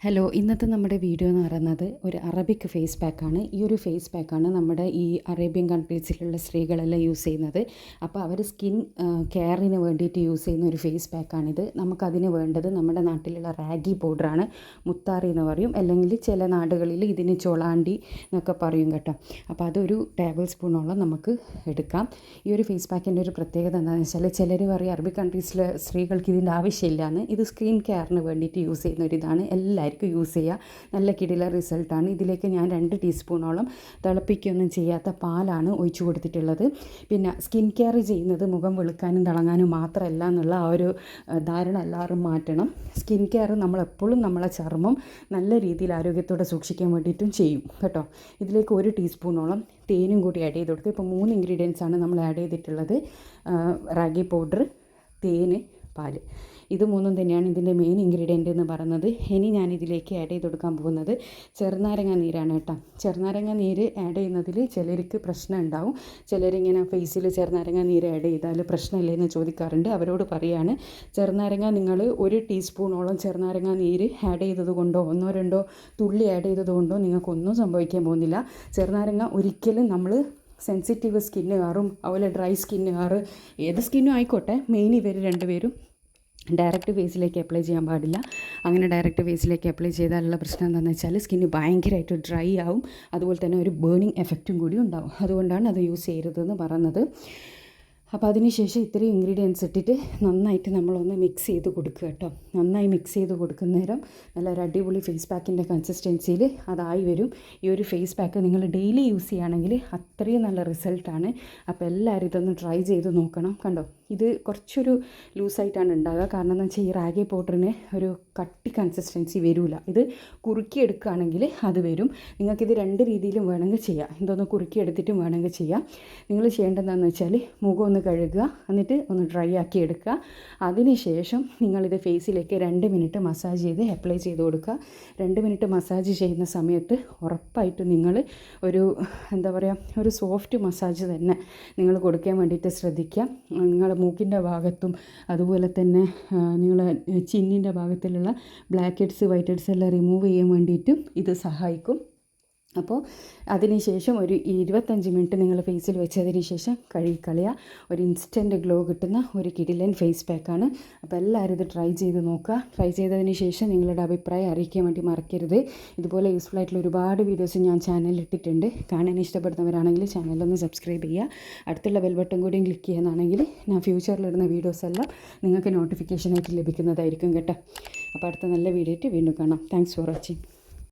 Hello, ഇന്നത്തെ നമ്മുടെ video എന്ന് പറയുന്നത് ഒരു അറബിക് ഫേസ് പാക്കാണ്. ഈ ഒരു ഫേസ് പാക്കാണ് നമ്മുടെ ഈ അറേബ്യൻ കൺട്രീസിലുള്ള സ്ത്രീകളെല്ലാം യൂസ് ചെയ്യുന്നത്. അപ്പോൾ അവർ സ്കിൻ കെയറിന് വേണ്ടിയിട്ട് യൂസ് ചെയ്യുന്ന ഒരു ഫേസ് പാക്കാണിത്. നമുക്കതിന് വേണ്ടത് നമ്മുടെ നാട്ടിലുള്ള റാഗി പൗഡറാണ്. മുത്താറി എന്ന് പറയും, അല്ലെങ്കിൽ ചില നാടുകളിൽ ഇതിന് ചൊളാണ്ടി എന്നൊക്കെ പറയും കേട്ടോ. അപ്പോൾ അതൊരു ടേബിൾ സ്പൂണോളം നമുക്ക് എടുക്കാം. ഈ ഒരു ഫേസ് പാക്കിൻ്റെ ഒരു പ്രത്യേകത എന്താണെന്ന് വെച്ചാൽ, ചിലർ പറയും അറബിക് കൺട്രീസിലെ സ്ത്രീകൾക്ക് ഇതിൻ്റെ ആവശ്യമില്ലാന്ന്. ഇത് സ്കിൻ കെയറിന് വേണ്ടിയിട്ട് യൂസ് ചെയ്യുന്ന ഒരിതാണ്. എല്ലാവരും യൂസ് ചെയ്യുക. നല്ല കിടില റിസൾട്ടാണ്. ഇതിലേക്ക് ഞാൻ 2 ടീസ്പൂണോളം തിളപ്പിക്കൊന്നും ചെയ്യാത്ത പാലാണ് ഒഴിച്ചു കൊടുത്തിട്ടുള്ളത്. പിന്നെ സ്കിൻ കെയർ ചെയ്യുന്നത് മുഖം വെളുക്കാനും തിളങ്ങാനും മാത്രമല്ല എന്നുള്ള ആ ഒരു ധാരണ എല്ലാവരും മാറ്റണം. സ്കിൻ കെയർ നമ്മളെപ്പോഴും നമ്മളെ ചർമ്മം നല്ല രീതിയിൽ ആരോഗ്യത്തോടെ സൂക്ഷിക്കാൻ വേണ്ടിയിട്ടും ചെയ്യും കേട്ടോ. ഇതിലേക്ക് 1 ടീസ്പൂണോളം തേനും കൂടി ആഡ് ചെയ്ത് കൊടുക്കുക. ഇപ്പോൾ 3 ഇൻഗ്രീഡിയൻസ് ആണ് നമ്മൾ ആഡ് ചെയ്തിട്ടുള്ളത്. റാഗി പൗഡർ, തേന്, പാല്. ഇത് 3 തന്നെയാണ് ഇതിൻ്റെ മെയിൻ ഇൻഗ്രീഡിയൻ്റ് എന്ന് പറയുന്നത്. ഇനി ഞാനിതിലേക്ക് ആഡ് ചെയ്ത് കൊടുക്കാൻ പോകുന്നത് ചെറുനാരങ്ങ നീരാണ് കേട്ടോ. ചെറുനാരങ്ങ നീര് ആഡ് ചെയ്യുന്നതിൽ ചിലർക്ക് പ്രശ്നം ഉണ്ടാവും. ചിലരിങ്ങനെ ഫേസിൽ ചെറുനാരങ്ങ നീര് ആഡ് ചെയ്താൽ പ്രശ്നമില്ലേ എന്ന് ചോദിക്കാറുണ്ട്. അവരോട് പറയുകയാണ്, ചെറുനാരങ്ങ നിങ്ങൾ 1 ടീസ്പൂണോളം ചെറുനാരങ്ങ നീര് ആഡ് ചെയ്തത് കൊണ്ടോ 1-2 തുള്ളി ആഡ് ചെയ്തത് കൊണ്ടോ നിങ്ങൾക്കൊന്നും സംഭവിക്കാൻ പോകുന്നില്ല. ചെറുനാരങ്ങ ഒരിക്കലും നമ്മൾ സെൻസിറ്റീവ് സ്കിന്നുകാരും അതുപോലെ ഡ്രൈ സ്കിന്നുകാർ ഏത് സ്കിന്നും ആയിക്കോട്ടെ, മെയിൻ ഇവർ രണ്ടുപേരും ഡയറക്റ്റ് ഫേസിലേക്ക് അപ്ലൈ ചെയ്യാൻ പാടില്ല. അങ്ങനെ ഡയറക്റ്റ് ഫേസിലേക്ക് അപ്ലൈ ചെയ്താലുള്ള പ്രശ്നം എന്താണെന്ന് വെച്ചാൽ സ്കിന്ന് ഭയങ്കരമായിട്ട് ഡ്രൈ ആവും. അതുപോലെ തന്നെ ഒരു ബേണിങ് എഫക്റ്റും കൂടി ഉണ്ടാവും. അതുകൊണ്ടാണ് അത് യൂസ് ചെയ്യരുതെന്ന് പറയുന്നത്. അപ്പോൾ അതിന് ശേഷം ഇത്രയും ഇൻഗ്രീഡിയൻസ് ഇട്ടിട്ട് നന്നായിട്ട് നമ്മളൊന്ന് മിക്സ് ചെയ്ത് കൊടുക്കുക കേട്ടോ. നന്നായി മിക്സ് ചെയ്ത് കൊടുക്കുന്ന നേരം നല്ലൊരു അടിപൊളി ഫേസ് പാക്കിൻ്റെ കൺസിസ്റ്റൻസിയിൽ അതായി വരും. ഈ ഒരു ഫേസ് പാക്ക് നിങ്ങൾ ഡെയിലി യൂസ് ചെയ്യുകയാണെങ്കിൽ അത്രയും നല്ല റിസൾട്ടാണ്. അപ്പോൾ എല്ലാവരും ഇതൊന്ന് ട്രൈ ചെയ്ത് നോക്കണം. കണ്ടോ, ഇത് കുറച്ചൊരു ലൂസായിട്ടാണ് ഉണ്ടാകുക. കാരണം എന്താ വെച്ചാൽ ഈ റാഗി പൗഡറിന് ഒരു കട്ടി കൺസിസ്റ്റൻസി വരില്ല. ഇത് കുറുക്കിയെടുക്കുകയാണെങ്കിൽ അത് വരും. നിങ്ങൾക്കിത് 2 രീതിയിലും വേണമെങ്കിൽ ചെയ്യാം. ഇതൊന്ന് കുറുക്കിയെടുത്തിട്ടും വേണമെങ്കിൽ ചെയ്യാം. നിങ്ങൾ ചെയ്യേണ്ടതെന്ന് വെച്ചാൽ മുഖം ഒന്ന് കഴുകുക, എന്നിട്ട് ഒന്ന് ഡ്രൈ ആക്കി എടുക്കുക. അതിന് ശേഷം നിങ്ങളിത് ഫേസിലേക്ക് 2 മിനിറ്റ് മസാജ് ചെയ്ത് അപ്ലൈ ചെയ്ത് കൊടുക്കുക. 2 മിനിറ്റ് മസാജ് ചെയ്യുന്ന സമയത്ത് ഉറപ്പായിട്ടും നിങ്ങൾ ഒരു എന്താ പറയുക, ഒരു സോഫ്റ്റ് മസാജ് തന്നെ നിങ്ങൾ കൊടുക്കാൻ വേണ്ടിയിട്ട് ശ്രദ്ധിക്കുക. നിങ്ങളുടെ മൂക്കിൻ്റെ ഭാഗത്തും അതുപോലെ തന്നെ നിങ്ങളെ ചിന്നിൻ്റെ ഭാഗത്തിലുള്ള ബ്ലാക്ക് ഹെഡ്സ്, വൈറ്റ് ഹെഡ്സ് എല്ലാം റിമൂവ് ചെയ്യാൻ വേണ്ടിയിട്ടും ഇത് സഹായിക്കും. അപ്പോൾ അതിന് ശേഷം ഒരു 25 മിനിറ്റ് നിങ്ങൾ ഫേസിൽ വെച്ചതിന് ശേഷം കഴുകിക്കളയുക. ഒരു ഇൻസ്റ്റൻറ്റ് ഗ്ലോ കിട്ടുന്ന ഒരു കിടിലൻ ഫേസ് പാക്കാണ്. അപ്പോൾ എല്ലാവരും ഇത് ട്രൈ ചെയ്ത് നോക്കുക. ട്രൈ ചെയ്തതിന് ശേഷം നിങ്ങളുടെ അഭിപ്രായം അറിയിക്കാൻ വേണ്ടി മറക്കരുത്. ഇതുപോലെ യൂസ്ഫുൾ ആയിട്ടുള്ള ഒരുപാട് വീഡിയോസ് ഞാൻ ചാനലിൽ ഇട്ടിട്ടുണ്ട്. കാണാൻ ഇഷ്ടപ്പെടുന്നവരാണെങ്കിൽ ചാനലൊന്ന് സബ്സ്ക്രൈബ് ചെയ്യുക. അടുത്തുള്ള ബെൽ ബട്ടൺ കൂടിയും ക്ലിക്ക് ചെയ്യുന്നതാണെങ്കിൽ ഞാൻ ഫ്യൂച്ചറിലിടുന്ന വീഡിയോസ് എല്ലാം നിങ്ങൾക്ക് നോട്ടിഫിക്കേഷനായിട്ട് ലഭിക്കുന്നതായിരിക്കും കേട്ടോ. അപ്പോൾ അടുത്ത നല്ല വീഡിയോ ആയിട്ട് വീണ്ടും കാണാം. Thanks for watching.